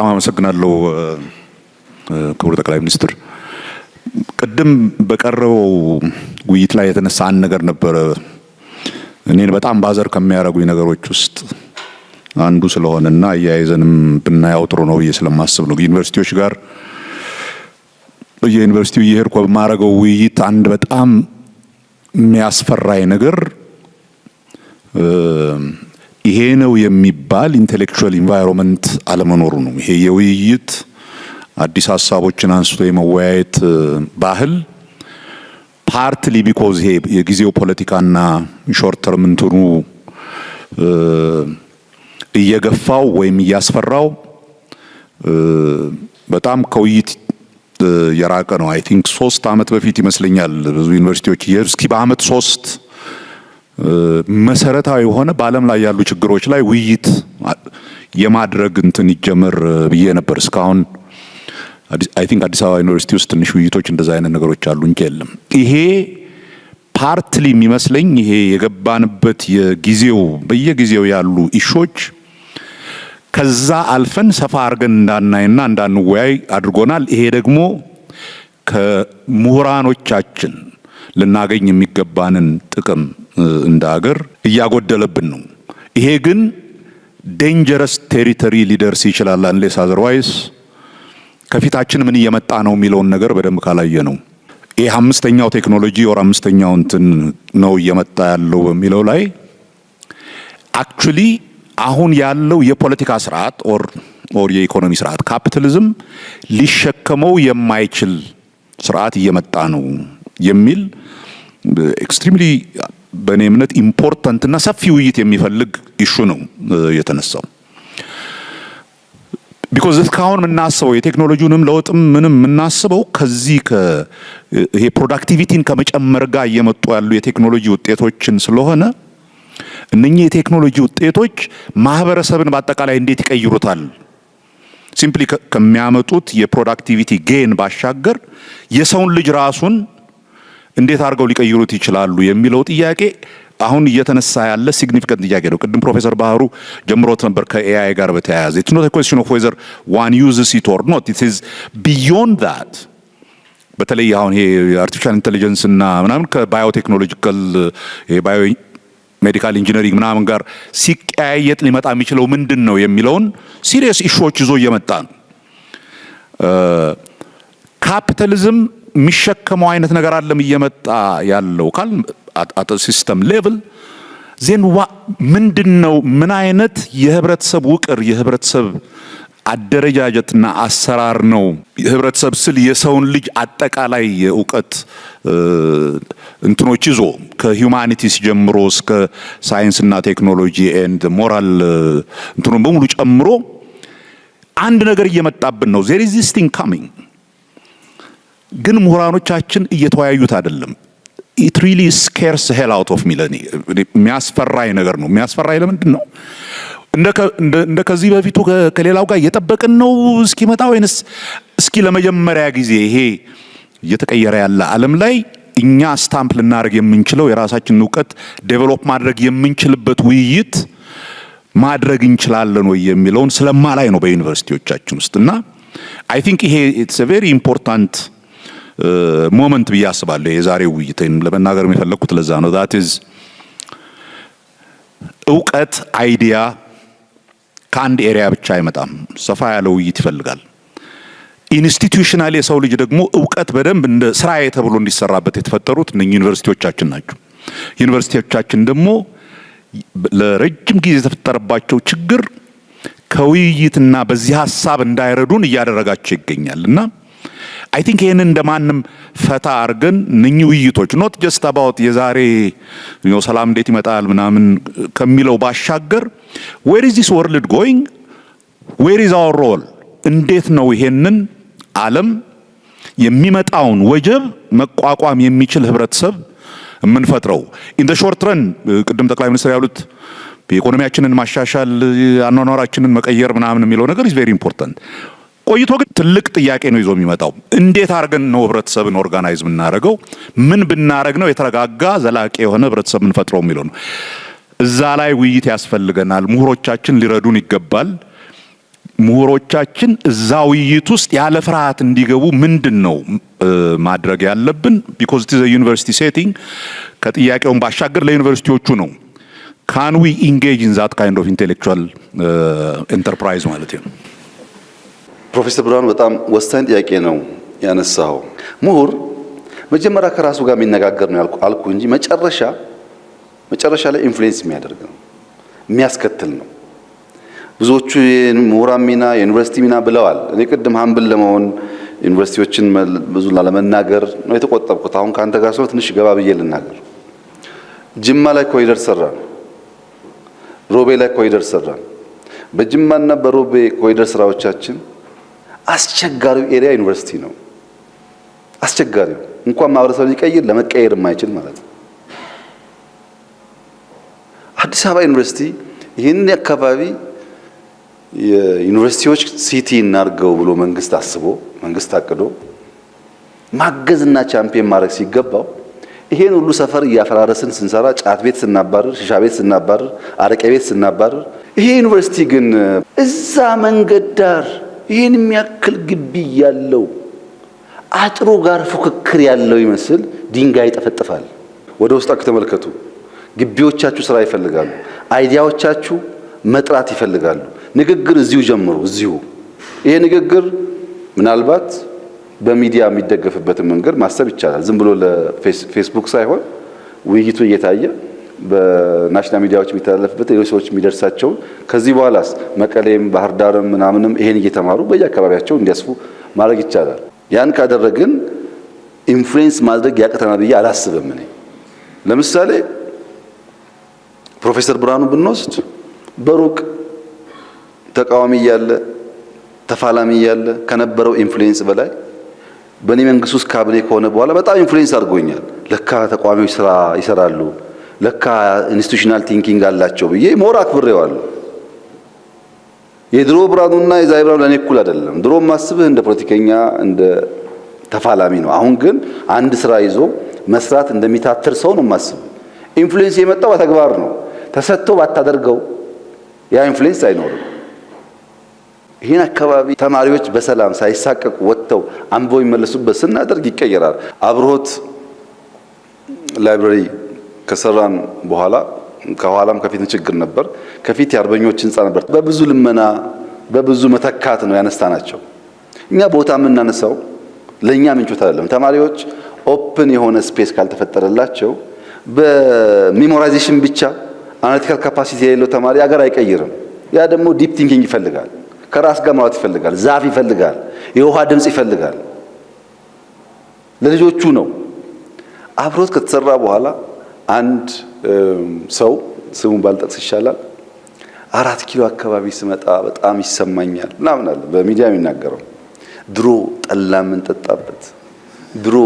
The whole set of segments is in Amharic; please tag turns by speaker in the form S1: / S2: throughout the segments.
S1: በጣም አመሰግናለሁ ክቡር ጠቅላይ ሚኒስትር። ቅድም በቀረው ውይይት ላይ የተነሳ አንድ ነገር ነበር እኔን በጣም ባዘር ከሚያረጉኝ ነገሮች ውስጥ አንዱ ስለሆነና ያይዘንም ብናያው ጥሩ ነው ብዬ ስለማስብ ነው። ዩኒቨርሲቲዎች ጋር በየዩኒቨርሲቲው እየሄድኩ በማረገው ውይይት አንድ በጣም የሚያስፈራኝ ነገር ይሄ ነው የሚባል ኢንቴሌክቹዋል ኢንቫይሮንመንት አለመኖሩ ነው። ይሄ የውይይት አዲስ ሀሳቦችን አንስቶ የመወያየት ባህል ፓርትሊ ቢኮዝ ይሄ የጊዜው ፖለቲካና ሾርት ተርም እንትኑ እየገፋው ወይም እያስፈራው በጣም ከውይይት የራቀ ነው። አይ ቲንክ 3 አመት በፊት ይመስለኛል ብዙ ዩኒቨርሲቲዎች እስኪ በአመት 3 መሰረታዊ የሆነ በዓለም ላይ ያሉ ችግሮች ላይ ውይይት የማድረግ እንትን ይጀምር ብዬ ነበር። እስካሁን አይ ቲንክ አዲስ አበባ ዩኒቨርሲቲ ውስጥ ትንሽ ውይይቶች እንደዛ አይነት ነገሮች አሉ እንጂ የለም። ይሄ ፓርትሊ የሚመስለኝ ይሄ የገባንበት የጊዜው በየጊዜው ያሉ ኢሾች ከዛ አልፈን ሰፋ አድርገን እንዳናይና እንዳንወያይ አድርጎናል። ይሄ ደግሞ ከምሁራኖቻችን ልናገኝ የሚገባንን ጥቅም እንደ ሀገር እያጎደለብን ነው። ይሄ ግን ዴንጀረስ ቴሪቶሪ ሊደርስ ይችላል አንሌስ አዘርዋይስ ከፊታችን ምን እየመጣ ነው የሚለውን ነገር በደንብ ካላየ ነው። ይሄ አምስተኛው ቴክኖሎጂ ወር አምስተኛው እንትን ነው እየመጣ ያለው በሚለው ላይ አክቹሊ አሁን ያለው የፖለቲካ ስርዓት ኦር የኢኮኖሚ ስርዓት ካፒታሊዝም ሊሸከመው የማይችል ስርዓት እየመጣ ነው የሚል ኤክስትሪምሊ በእኔ እምነት ኢምፖርታንት እና ሰፊ ውይይት የሚፈልግ ኢሹ ነው የተነሳው። ቢኮዝ እስካሁን የምናስበው የቴክኖሎጂውንም ለውጥም ምንም የምናስበው ከዚህ ይሄ ፕሮዳክቲቪቲን ከመጨመር ጋር እየመጡ ያሉ የቴክኖሎጂ ውጤቶችን ስለሆነ እነኚህ የቴክኖሎጂ ውጤቶች ማህበረሰብን በአጠቃላይ እንዴት ይቀይሩታል ሲምፕሊ ከሚያመጡት የፕሮዳክቲቪቲ ጌን ባሻገር የሰውን ልጅ ራሱን እንዴት አድርገው ሊቀይሩት ይችላሉ የሚለው ጥያቄ አሁን እየተነሳ ያለ ሲግኒፊካንት ጥያቄ ነው። ቅድም ፕሮፌሰር ባህሩ ጀምሮት ነበር ከኤአይ ጋር በተያያዘ it's not a question of whether one uses it or not, it is beyond that። በተለይ አሁን ይሄ አርቲፊሻል ኢንተለጀንስ እና ምናምን ከባዮቴክኖሎጂካል ባዮ ሜዲካል ኢንጂነሪንግ ምናምን ጋር ሲቀያየጥ ሊመጣ የሚችለው ምንድን ነው የሚለውን ሲሪየስ ኢሹዎች ይዞ እየመጣ ነው። ካፒታሊዝም የሚሸከመው አይነት ነገር አለም እየመጣ ያለው ካል አት ሲስተም ሌቭል ዜን ምንድነው ምን አይነት የህብረተሰብ ውቅር የህብረተሰብ አደረጃጀትና አሰራር ነው። የህብረተሰብ ስል የሰውን ልጅ አጠቃላይ የእውቀት እንትኖች ይዞ ከሂዩማኒቲስ ጀምሮ እስከ ሳይንስና ቴክኖሎጂ ኤንድ ሞራል እንትኑን በሙሉ ጨምሮ አንድ ነገር እየመጣብን ነው። there is this thing coming ግን ምሁራኖቻችን እየተወያዩት አይደለም። it really scares the hell out of me ለኔ የሚያስፈራኝ ነገር ነው። የሚያስፈራኝ ለምንድን ነው? እንደ ከዚህ በፊቱ ከሌላው ጋር እየጠበቅን ነው እስኪመጣ ወይንስ እስኪ ለመጀመሪያ ጊዜ ይሄ እየተቀየረ ያለ ዓለም ላይ እኛ ስታምፕ ልናደርግ የምንችለው የራሳችንን ዕውቀት ዴቨሎፕ ማድረግ የምንችልበት ውይይት ማድረግ እንችላለን ወይ የሚለውን ስለማላይ ነው በዩኒቨርሲቲዎቻችን ውስጥና I think ይሄ it's a very important ሞመንት ብዬ አስባለሁ። የዛሬው ውይይቴን ለመናገር የሚፈልኩት ለዛ ነው። that is ዕውቀት አይዲያ ከአንድ ኤሪያ ብቻ አይመጣም። ሰፋ ያለ ውይይት ይፈልጋል። ኢንስቲትዩሽናል የሰው ልጅ ደግሞ ዕውቀት በደንብ እንደ ስራዬ ተብሎ እንዲሰራበት የተፈጠሩት እነኚህ ዩኒቨርሲቲዎቻችን ናቸው። ዩኒቨርሲቲዎቻችን ደግሞ ለረጅም ጊዜ የተፈጠረባቸው ችግር ከውይይትና በዚህ ሐሳብ እንዳይረዱን እያደረጋቸው ይገኛልና I think ይሄንን እንደማንም ፈታ አርገን እነኚህ ውይይቶች not just about የዛሬ ሰላም እንዴት ይመጣል ምናምን ከሚለው ባሻገር where is this world going, where is our role፣ እንዴት ነው ይሄንን ዓለም የሚመጣውን ወጀብ መቋቋም የሚችል ህብረተሰብ የምንፈጥረው in the short run። ቅድም ጠቅላይ ሚኒስትር ያሉት ኢኮኖሚያችንን ማሻሻል አኗኗራችንን መቀየር ምናምን የሚለው ነገር is very important። ቆይቶ ግን ትልቅ ጥያቄ ነው ይዞ የሚመጣው እንዴት አርገን ነው ህብረተሰብን ኦርጋናይዝ የምናደርገው፣ ምን ብናረግ ነው የተረጋጋ ዘላቂ የሆነ ህብረተሰብ የምንፈጥረው የሚለው ነው። እዛ ላይ ውይይት ያስፈልገናል። ምሁሮቻችን ሊረዱን ይገባል። ምሁሮቻችን እዛ ውይይት ውስጥ ያለ ፍርሃት እንዲገቡ ምንድነው ማድረግ ያለብን? ቢኮዝ ኢት ኢዝ አ ዩኒቨርሲቲ ሴቲንግ ከጥያቄውን ባሻገር ለዩኒቨርሲቲዎቹ ነው። ካን ዊ ኢንጌጅ ኢን ዛት ካይንድ ኦፍ ኢንቴሌክቹዋል ኤንተርፕራይዝ ማለት ነው።
S2: ፕሮፌሰር ብርሃኑ በጣም ወሳኝ ጥያቄ ነው ያነሳው። ምሁር መጀመሪያ ከራሱ ጋር የሚነጋገር ነው አልኩ እንጂ መጨረሻ ላይ ኢንፍሉዌንስ የሚያደርግ ነው፣ የሚያስከትል ነው። ብዙዎቹ የምሁራን ሚና የዩኒቨርሲቲ ሚና ብለዋል። እኔ ቅድም ሀምብል ለመሆን ዩኒቨርሲቲዎችን ብዙ ላለመናገር ነው የተቆጠብኩት። አሁን ካንተ ጋር ሰው ትንሽ ገባ ብዬ ልናገር። ጅማ ላይ ኮሪደር ሰራን፣ ሮቤ ላይ ኮሪደር ሰራን። በጅማና በሮቤ ኮሪደር ስራዎቻችን አስቸጋሪው ኤሪያ ዩኒቨርሲቲ ነው። አስቸጋሪው እንኳን ማህበረሰብ ሊቀይር ለመቀየር የማይችል ማለት ነው። አዲስ አበባ ዩኒቨርሲቲ ይህን አካባቢ የዩኒቨርሲቲዎች ሲቲ እናርገው ብሎ መንግስት አስቦ መንግስት አቅዶ ማገዝና ቻምፒየን ማድረግ ሲገባው ይሄን ሁሉ ሰፈር እያፈራረስን ስንሰራ ጫት ቤት ስናባረር፣ ሺሻ ቤት ስናባረር፣ አረቄ ቤት ስናባረር፣ ይሄ ዩኒቨርሲቲ ግን እዛ መንገድ ዳር ይሄን የሚያክል ግቢ ያለው አጥሩ ጋር ፉክክር ያለው ይመስል ድንጋይ ይጠፈጥፋል። ወደ ውስጣችሁ ተመልከቱ። ግቢዎቻችሁ ስራ ይፈልጋሉ። አይዲያዎቻችሁ መጥራት ይፈልጋሉ። ንግግር እዚሁ ጀምሩ። እዚሁ ይሄ ንግግር ምናልባት በሚዲያ የሚደገፍበትን መንገድ ማሰብ ይቻላል። ዝም ብሎ ለፌስቡክ ሳይሆን ውይይቱ እየታየ በናሽናል ሚዲያዎች የሚተላለፍበት ሌሎች ሰዎች የሚደርሳቸው ከዚህ በኋላስ መቀሌም ባህር ዳርም ምናምንም ይሄን እየተማሩ በየአካባቢያቸው እንዲያስፉ ማድረግ ይቻላል። ያን ካደረግን ኢንፍሉዌንስ ማድረግ ያቅተናል ብዬ አላስብም። እኔ ለምሳሌ ፕሮፌሰር ብርሃኑ ብንወስድ በሩቅ ተቃዋሚ እያለ ተፋላሚ እያለ ከነበረው ኢንፍሉዌንስ በላይ በእኔ መንግስት ውስጥ ካቢኔ ከሆነ በኋላ በጣም ኢንፍሉዌንስ አድርጎኛል። ለካ ተቃዋሚዎች ስራ ይሰራሉ፣ ለካ ኢንስቲቱሽናል ቲንኪንግ አላቸው ብዬ ሞር አክብሬዋለሁ። የድሮ ብርሃኑና የዛሬ ብርሃኑ ለኔ እኩል አይደለም። ድሮ ማስብህ እንደ ፖለቲከኛ እንደ ተፋላሚ ነው። አሁን ግን አንድ ስራ ይዞ መስራት እንደሚታትር ሰው ነው ማስብ። ኢንፍሉዌንስ የመጣው በተግባር ነው። ተሰጥቶ ባታደርገው ያ ኢንፍሉዌንስ አይኖርም። ይህን አካባቢ ተማሪዎች በሰላም ሳይሳቀቁ ወጥተው አንበው ይመለሱበት ስናደርግ ይቀየራል። አብሮት ላይብረሪ ከሰራን በኋላ ከኋላም ከፊት ችግር ነበር። ከፊት የአርበኞች ህንጻ ነበር። በብዙ ልመና በብዙ መተካት ነው ያነሳናቸው። እኛ ቦታ የምናነሳው ለኛ ምንጮት አይደለም። ተማሪዎች ኦፕን የሆነ ስፔስ ካልተፈጠረላቸው በሜሞራይዜሽን ብቻ አናሊቲካል ካፓሲቲ የሌለው ተማሪ አገር አይቀይርም። ያ ደግሞ ዲፕ ቲንኪንግ ይፈልጋል። ከራስ ጋር ማውራት ይፈልጋል። ዛፍ ይፈልጋል። የውሃ ድምጽ ይፈልጋል። ለልጆቹ ነው። አብሮት ከተሰራ በኋላ አንድ ሰው ስሙን ባልጠቅስ ይሻላል 4 ኪሎ አካባቢ ስመጣ በጣም ይሰማኛል ምናምን አለ በሚዲያ የሚናገረው። ድሮ ጠላ ምን ጠጣበት፣ ድሮ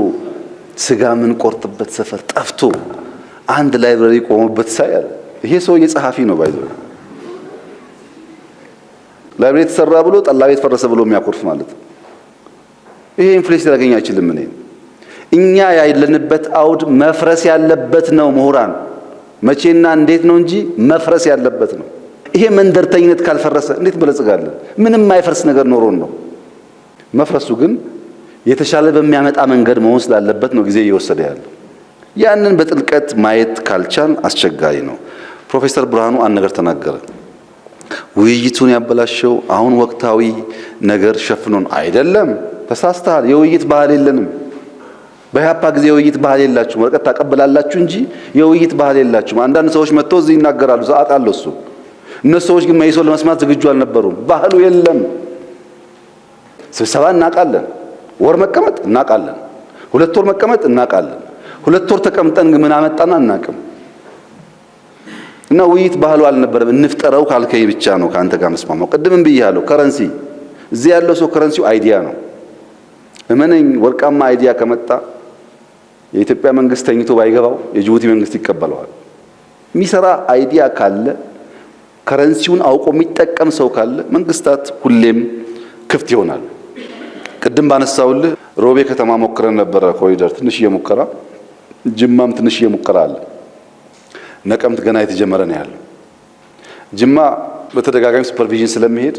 S2: ስጋ ምን ቆርጥበት ሰፈር ጠፍቶ አንድ ላይብረሪ ቆሞበት ሳይል ይሄ ሰው የጸሐፊ ነው ባይዘው ላይብረሪ ተሰራ ብሎ ጠላ ቤት ፈረሰ ብሎ የሚያኮርፍ ማለት ነው። ይሄ ኢንፍሉዌንስ ሊያገኝ አይችልም። እኛ ያለንበት አውድ መፍረስ ያለበት ነው። ምሁራን መቼና እንዴት ነው እንጂ መፍረስ ያለበት ነው። ይሄ መንደርተኝነት ካልፈረሰ እንዴት በለጽጋለን? ምንም የማይፈርስ ነገር ኖሮን ነው። መፍረሱ ግን የተሻለ በሚያመጣ መንገድ መሆን ስላለበት ነው ጊዜ እየወሰደ ያለው። ያንን በጥልቀት ማየት ካልቻል አስቸጋሪ ነው። ፕሮፌሰር ብርሃኑ አንድ ነገር ተናገረ። ውይይቱን ያበላሸው አሁን ወቅታዊ ነገር ሸፍኖን አይደለም። ተሳስተሃል። የውይይት ባህል የለንም። በኢህአፓ ጊዜ የውይይት ባህል የላችሁም። ወረቀት ታቀበላላችሁ እንጂ የውይይት ባህል የላችሁም። አንዳንድ ሰዎች መጥተው እዚህ ይናገራሉ። አውቃለሁ እሱ። እነሱ ሰዎች ግን መይሶን ለመስማት ዝግጁ አልነበሩም። ባህሉ የለም። ስብሰባ እናውቃለን። ወር መቀመጥ እናውቃለን። 2 ወር መቀመጥ እናውቃለን። 2 ወር ተቀምጠን ግን ምን አመጣና እናውቅም። እና ውይይት ባህሉ አልነበረም። እንፍጠረው ካልከይ ብቻ ነው ካንተ ጋር መስማማው። ቅድምም ብያለሁ። ከረንሲ እዚህ ያለው ሰው ከረንሲው አይዲያ ነው። እመነኝ፣ ወርቃማ አይዲያ ከመጣ የኢትዮጵያ መንግስት ተኝቶ ባይገባው የጅቡቲ መንግስት ይቀበለዋል። የሚሰራ አይዲያ ካለ ከረንሲውን አውቆ የሚጠቀም ሰው ካለ መንግስታት ሁሌም ክፍት ይሆናል። ቅድም ባነሳውልህ ሮቤ ከተማ ሞክረን ነበረ ኮሪደር፣ ትንሽዬ ሙከራ። ጅማም ትንሽዬ ሙከራ አለ። ነቀምት ገና የተጀመረ ነው ያለው። ጅማ በተደጋጋሚ ሱፐርቪዥን ስለሚሄድ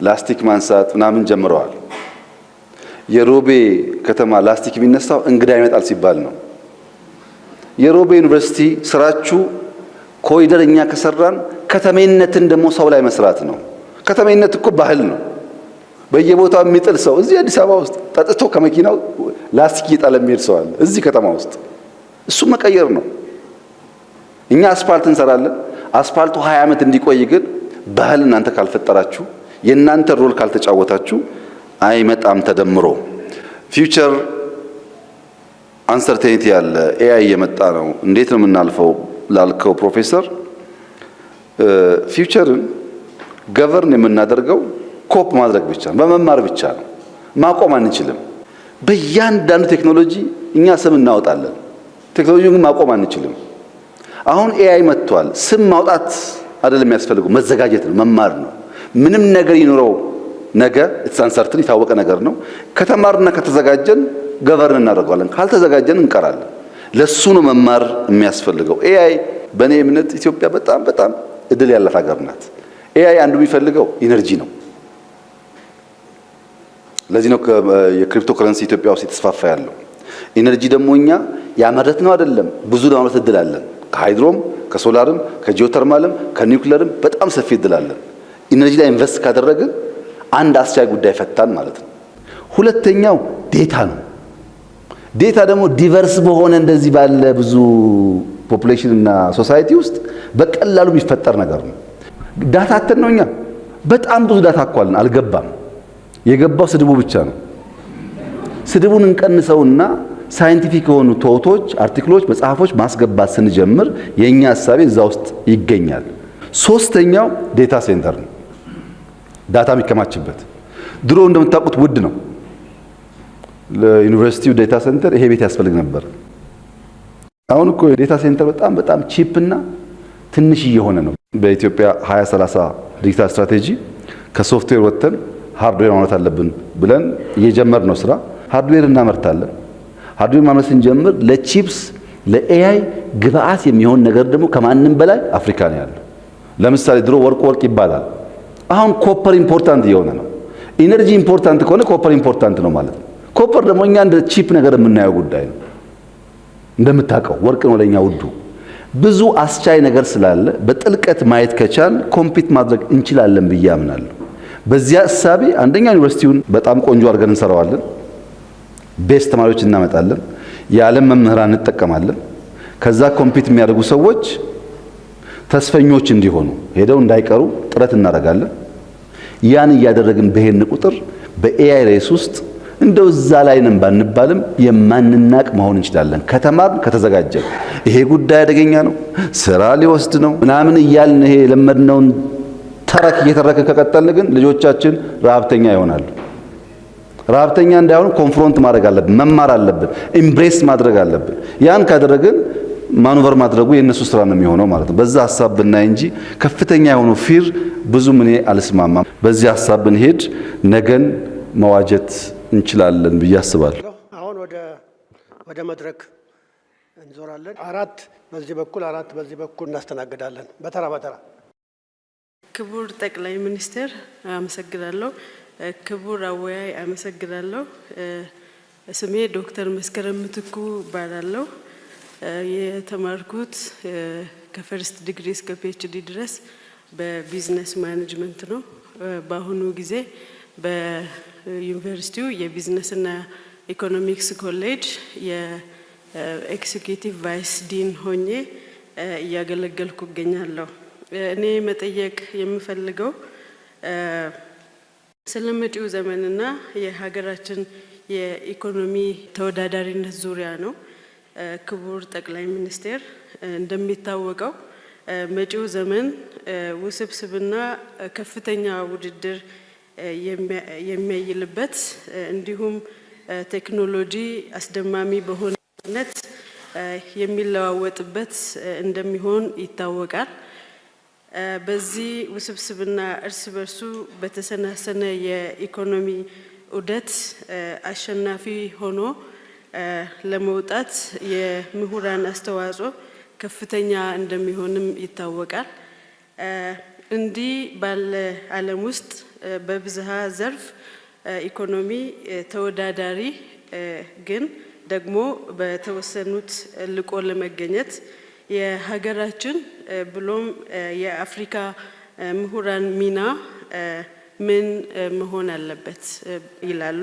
S2: ላስቲክ ማንሳት ምናምን ጀምረዋል። የሮቤ ከተማ ላስቲክ የሚነሳው እንግዳ ይመጣል ሲባል ነው። የሮቤ ዩኒቨርሲቲ ስራችሁ ኮሪደር እኛ ከሰራን ከተሜነትን ደግሞ ሰው ላይ መስራት ነው። ከተሜነት እኮ ባህል ነው። በየቦታው የሚጥል ሰው እዚህ አዲስ አበባ ውስጥ ጠጥቶ ከመኪናው ላስቲክ እየጣለ የሚሄድ ሰው አለ እዚህ ከተማ ውስጥ። እሱ መቀየር ነው። እኛ አስፋልት እንሰራለን። አስፋልቱ 20 ዓመት እንዲቆይ ግን ባህል እናንተ ካልፈጠራችሁ የእናንተ ሮል ካልተጫወታችሁ አይመጣም ተደምሮ። ፊውቸር አንሰርቴኒቲ ያለ ኤአይ እየመጣ ነው። እንዴት ነው የምናልፈው ላልከው ፕሮፌሰር፣ ፊውቸርን ገቨርን የምናደርገው ኮፕ ማድረግ ብቻ ነው፣ በመማር ብቻ ነው። ማቆም አንችልም። በእያንዳንዱ ቴክኖሎጂ እኛ ስም እናወጣለን። ቴክኖሎጂውን ግን ማቆም አንችልም። አሁን ኤአይ መጥቷል። ስም ማውጣት አይደለም የሚያስፈልገው፣ መዘጋጀት ነው፣ መማር ነው። ምንም ነገር ይኖረው ነገ ኢትስ የታወቀ ነገር ነው። ከተማርና ከተዘጋጀን ገቨርን እናደርገዋለን፣ ካልተዘጋጀን እንቀራለን። ለሱ ነው መማር የሚያስፈልገው። ኤአይ በእኔ እምነት ኢትዮጵያ በጣም በጣም እድል ያላት ሀገር ናት። ኤአይ አንዱ የሚፈልገው ኢነርጂ ነው። ለዚህ ነው የክሪፕቶ ከረንሲ ኢትዮጵያ ውስጥ የተስፋፋ ያለው። ኢነርጂ ደግሞ እኛ ያመረት ነው አይደለም፣ ብዙ ለማምረት እድል አለን። ከሃይድሮም፣ ከሶላርም፣ ከጂኦተርማልም፣ ከኒውክሌርም በጣም ሰፊ እድል አለን። ኢነርጂ ላይ ኢንቨስት ካደረግን አንድ አስቻይ ጉዳይ ፈታን ማለት ነው። ሁለተኛው ዴታ ነው። ዴታ ደግሞ ዲቨርስ በሆነ እንደዚህ ባለ ብዙ ፖፑሌሽን እና ሶሳይቲ ውስጥ በቀላሉ የሚፈጠር ነገር ነው። ዳታ አተን ነው። እኛ በጣም ብዙ ዳታ አኳልን አልገባም። የገባው ስድቡ ብቻ ነው። ስድቡን እንቀንሰውና ሳይንቲፊክ የሆኑ ቶቶች፣ አርቲክሎች፣ መጽሐፎች ማስገባት ስንጀምር የኛ ሐሳቤ እዛ ውስጥ ይገኛል። ሶስተኛው ዴታ ሴንተር ነው። ዳታ የሚከማችበት ድሮ እንደምታውቁት ውድ ነው። ለዩኒቨርሲቲው ዴታ ሴንተር ይሄ ቤት ያስፈልግ ነበር። አሁን እኮ ዴታ ሴንተር በጣም በጣም ቺፕ እና ትንሽ እየሆነ ነው። በኢትዮጵያ 2030 ዲጂታል ስትራቴጂ ከሶፍትዌር ወጥተን ሃርድዌር ማምረት አለብን ብለን እየጀመር ነው ስራ። ሃርድዌር እናመርታለን። ሃርድዌር ማምረት ስንጀምር ለቺፕስ ለኤአይ ግብአት የሚሆን ነገር ደግሞ ከማንም በላይ አፍሪካ ነው ያለው። ለምሳሌ ድሮ ወርቅ ይባላል። አሁን ኮፐር ኢምፖርታንት እየሆነ ነው። ኢነርጂ ኢምፖርታንት ከሆነ ኮፐር ኢምፖርታንት ነው ማለት ነው። ኮፐር ደግሞ እኛ እንደ ቺፕ ነገር የምናየው ጉዳይ ነው። እንደምታውቀው ወርቅ ነው ለኛ ውዱ። ብዙ አስቻይ ነገር ስላለ በጥልቀት ማየት ከቻል ኮምፒት ማድረግ እንችላለን ብዬ አምናለሁ። በዚያ እሳቤ አንደኛ ዩኒቨርሲቲውን በጣም ቆንጆ አድርገን እንሰራዋለን። ቤስት ተማሪዎች እናመጣለን። የዓለም መምህራን እንጠቀማለን። ከዛ ኮምፒት የሚያደርጉ ሰዎች ተስፈኞች እንዲሆኑ ሄደው እንዳይቀሩ ጥረት እናደርጋለን። ያን እያደረግን በሄን ቁጥር በኤአይ ሬስ ውስጥ እንደው እዛ ላይ ነን ባንባልም የማንናቅ መሆን እንችላለን። ከተማርን ከተዘጋጀን። ይሄ ጉዳይ አደገኛ ነው፣ ስራ ሊወስድ ነው ምናምን እያልን ይሄ የለመድነውን ተረክ እየተረከ ከቀጠልን ግን ልጆቻችን ረሀብተኛ ይሆናሉ። ረሀብተኛ እንዳይሆኑ ኮንፍሮንት ማድረግ አለብን፣ መማር አለብን፣ ኢምብሬስ ማድረግ አለብን። ያን ካደረግን ማኑቨር ማድረጉ የነሱ ስራ ነው የሚሆነው ማለት ነው። በዛ ሐሳብ ብናይ እንጂ ከፍተኛ የሆኑ ፊር ብዙም እኔ አልስማማም። በዚህ ሐሳብ ብንሄድ ነገን መዋጀት እንችላለን ብዬ አስባለሁ።
S3: አሁን ወደ መድረክ እንዞራለን። አራት በዚህ በኩል አራት በዚህ በኩል እናስተናግዳለን። በተራ በተራ።
S4: ክቡር ጠቅላይ ሚኒስትር አመሰግናለሁ። ክቡር አወያይ አመሰግናለሁ። ስሜ ዶክተር መስከረም ምትኩ እባላለሁ። የተማርኩት ከፈርስት ዲግሪ እስከ ፒኤችዲ ድረስ በቢዝነስ ማኔጅመንት ነው። በአሁኑ ጊዜ በዩኒቨርሲቲው የቢዝነስና ኢኮኖሚክስ ኮሌጅ የኤክዚኪዩቲቭ ቫይስ ዲን ሆኜ እያገለገልኩ እገኛለሁ። እኔ መጠየቅ የምፈልገው ስለ መጪው ዘመንና የሀገራችን የኢኮኖሚ ተወዳዳሪነት ዙሪያ ነው። ክቡር ጠቅላይ ሚኒስቴር፣ እንደሚታወቀው መጪው ዘመን ውስብስብና ከፍተኛ ውድድር የሚያይልበት እንዲሁም ቴክኖሎጂ አስደማሚ በሆነነት የሚለዋወጥበት እንደሚሆን ይታወቃል። በዚህ ውስብስብና እርስ በርሱ በተሰናሰነ የኢኮኖሚ ዑደት አሸናፊ ሆኖ ለመውጣት የምሁራን አስተዋጽኦ ከፍተኛ እንደሚሆንም ይታወቃል። እንዲህ ባለ ዓለም ውስጥ በብዝሃ ዘርፍ ኢኮኖሚ ተወዳዳሪ ግን ደግሞ በተወሰኑት ልቆ ለመገኘት የሀገራችን ብሎም የአፍሪካ ምሁራን ሚና ምን መሆን አለበት ይላሉ?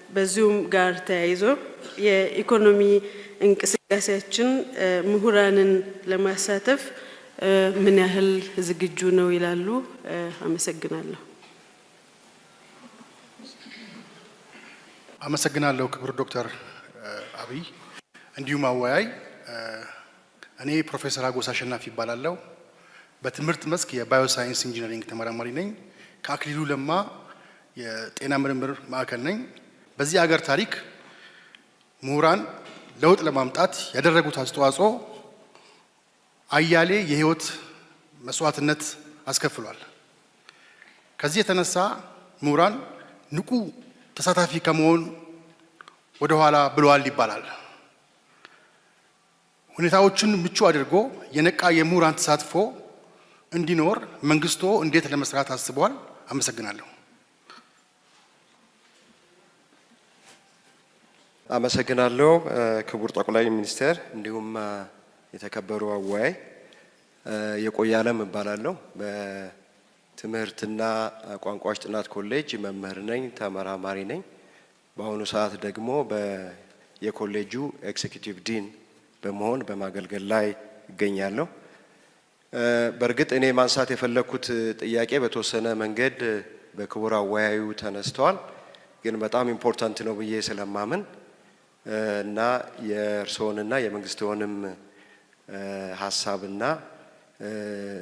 S4: በዚሁም ጋር ተያይዞ የኢኮኖሚ እንቅስቃሴያችን ምሁራንን ለማሳተፍ ምን ያህል ዝግጁ ነው ይላሉ? አመሰግናለሁ።
S5: አመሰግናለሁ ክቡር ዶክተር አብይ እንዲሁም አወያይ። እኔ ፕሮፌሰር አጎስ አሸናፊ ይባላለሁ። በትምህርት መስክ የባዮሳይንስ ኢንጂነሪንግ ተመራማሪ ነኝ። ከአክሊሉ ለማ የጤና ምርምር ማዕከል ነኝ። በዚህ ሀገር ታሪክ ምሁራን ለውጥ ለማምጣት ያደረጉት አስተዋጽኦ አያሌ የህይወት መስዋዕትነት አስከፍሏል። ከዚህ የተነሳ ምሁራን ንቁ ተሳታፊ ከመሆን ወደ ኋላ ብለዋል ይባላል። ሁኔታዎችን ምቹ አድርጎ የነቃ የምሁራን ተሳትፎ እንዲኖር መንግስቶ እንዴት ለመስራት አስቧል? አመሰግናለሁ።
S6: አመሰግናለሁ ክቡር ጠቅላይ ሚኒስትር፣ እንዲሁም የተከበሩ አወያይ። የቆየ አለም እባላለሁ። በትምህርትና ቋንቋዎች ጥናት ኮሌጅ መምህር ነኝ፣ ተመራማሪ ነኝ። በአሁኑ ሰዓት ደግሞ የኮሌጁ ኤክዚኪዩቲቭ ዲን በመሆን በማገልገል ላይ ይገኛለሁ። በእርግጥ እኔ ማንሳት የፈለኩት ጥያቄ በተወሰነ መንገድ በክቡር አወያዩ ተነስተዋል፣ ግን በጣም ኢምፖርታንት ነው ብዬ ስለማምን እና የእርስዎንና የመንግስትዎንም ሀሳብና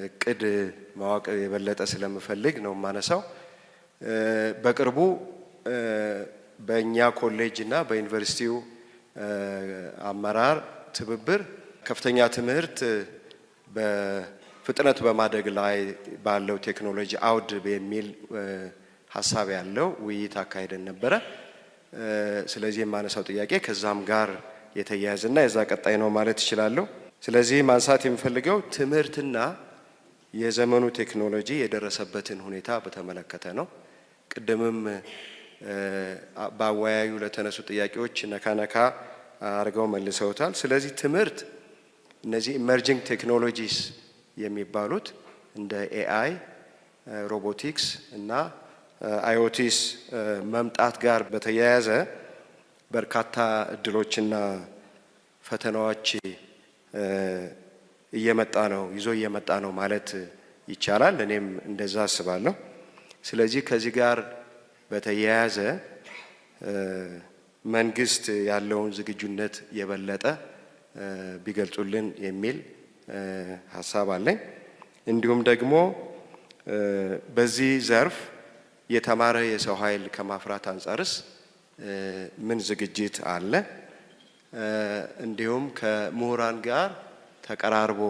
S6: እቅድ ማወቅ የበለጠ ስለምፈልግ ነው የማነሳው። በቅርቡ በእኛ ኮሌጅ እና በዩኒቨርሲቲው አመራር ትብብር ከፍተኛ ትምህርት በፍጥነት በማደግ ላይ ባለው ቴክኖሎጂ አውድ በሚል ሀሳብ ያለው ውይይት አካሄደን ነበረ። ስለዚህ የማነሳው ጥያቄ ከዛም ጋር የተያያዘና የዛ ቀጣይ ነው ማለት እችላለሁ። ስለዚህ ማንሳት የሚፈልገው ትምህርትና የዘመኑ ቴክኖሎጂ የደረሰበትን ሁኔታ በተመለከተ ነው። ቅድምም በአወያዩ ለተነሱ ጥያቄዎች ነካ አድርገው መልሰውታል። ስለዚህ ትምህርት እነዚህ ኢመርጂንግ ቴክኖሎጂስ የሚባሉት እንደ ኤአይ፣ ሮቦቲክስ እና አይኦቲስ መምጣት ጋር በተያያዘ በርካታ እድሎችና ፈተናዎች ይዞ እየመጣ ነው ማለት ይቻላል። እኔም እንደዛ አስባለሁ። ስለዚህ ከዚህ ጋር በተያያዘ መንግስት ያለውን ዝግጁነት የበለጠ ቢገልጹልን የሚል ሀሳብ አለኝ። እንዲሁም ደግሞ በዚህ ዘርፍ የተማረ የሰው ኃይል ከማፍራት አንጻርስ ምን ዝግጅት አለ? እንዲሁም ከምሁራን ጋር ተቀራርቦ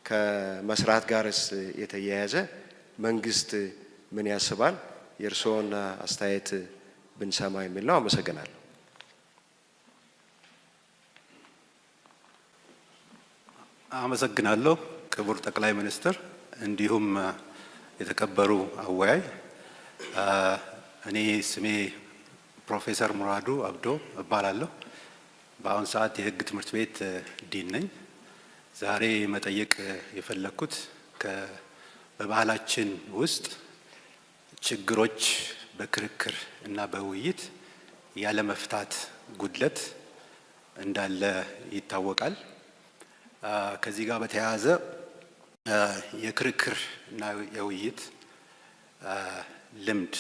S6: ከመስራት ጋርስ የተያያዘ መንግስት ምን ያስባል? የእርስዎን አስተያየት ብንሰማ የሚል ነው። አመሰግናለሁ።
S7: አመሰግናለሁ ክቡር ጠቅላይ ሚኒስትር፣ እንዲሁም የተከበሩ አወያይ። እኔ ስሜ ፕሮፌሰር ሙራዱ አብዶ እባላለሁ። በአሁን ሰዓት የህግ ትምህርት ቤት ዲን ነኝ። ዛሬ መጠየቅ የፈለኩት በባህላችን ውስጥ ችግሮች በክርክር እና በውይይት ያለ መፍታት ጉድለት እንዳለ ይታወቃል። ከዚህ ጋር በተያያዘ የክርክር እና የውይይት ልምድ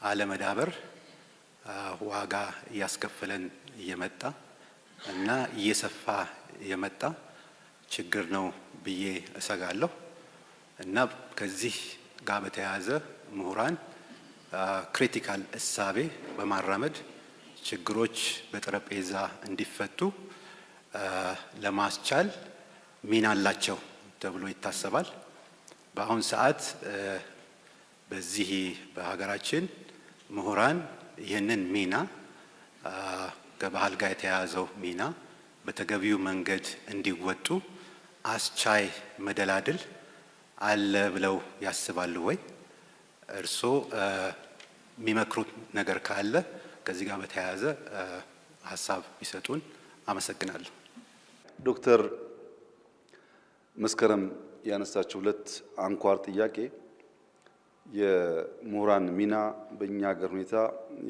S7: አለመዳበር ዋጋ እያስከፈለን እየመጣ እና እየሰፋ የመጣ ችግር ነው ብዬ እሰጋለሁ እና ከዚህ ጋር በተያያዘ ምሁራን ክሪቲካል እሳቤ በማራመድ ችግሮች በጠረጴዛ እንዲፈቱ ለማስቻል ሚና አላቸው ተብሎ ይታሰባል። በአሁን ሰዓት በዚህ በሀገራችን ምሁራን ይህንን ሚና ከባህል ጋር የተያያዘው ሚና በተገቢው መንገድ እንዲወጡ አስቻይ መደላድል አለ ብለው ያስባሉ ወይ? እርስዎ የሚመክሩት ነገር ካለ ከዚህ ጋር በተያያዘ ሀሳብ ቢሰጡን አመሰግናለሁ።
S2: ዶክተር መስከረም ያነሳቸው ሁለት አንኳር ጥያቄ የምሁራን ሚና በእኛ ሀገር ሁኔታ፣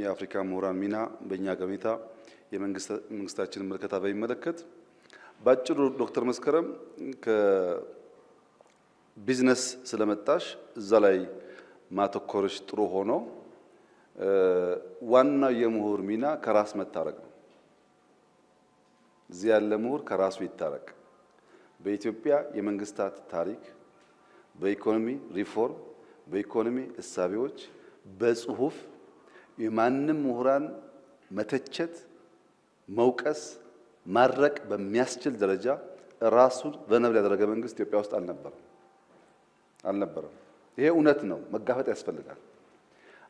S2: የአፍሪካ ምሁራን ሚና በእኛ ሀገር ሁኔታ፣ የመንግስታችንን ምልከታ በሚመለከት ባጭሩ ዶክተር መስከረም ከቢዝነስ ስለመጣሽ እዛ ላይ ማተኮርሽ ጥሩ ሆኖ ዋናው የምሁር ሚና ከራስ መታረቅ ነው። እዚህ ያለ ምሁር ከራሱ ይታረቅ። በኢትዮጵያ የመንግስታት ታሪክ በኢኮኖሚ ሪፎርም፣ በኢኮኖሚ እሳቤዎች፣ በጽሁፍ የማንም ምሁራን መተቸት፣ መውቀስ፣ ማድረቅ በሚያስችል ደረጃ ራሱን ቨነብል ያደረገ መንግስት ኢትዮጵያ ውስጥ አልነበረም። ይሄ እውነት ነው፣ መጋፈጥ ያስፈልጋል።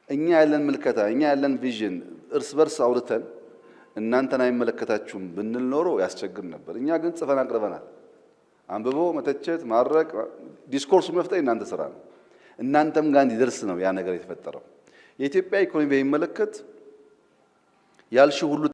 S2: እኛ ያለን ምልከታ፣ እኛ ያለን ቪዥን እርስ በርስ አውርተን እናንተን አይመለከታችሁም ብንል ኖሮ ያስቸግር ነበር። እኛ ግን ጽፈን አቅርበናል። አንብቦ መተቸት፣ ማድረቅ፣ ዲስኮርሱ መፍጠር እናንተ ስራ ነው። እናንተም ጋር እንዲደርስ ነው ያ ነገር የተፈጠረው። የኢትዮጵያ ኢኮኖሚ በሚመለከት ያልሽው ሁሉ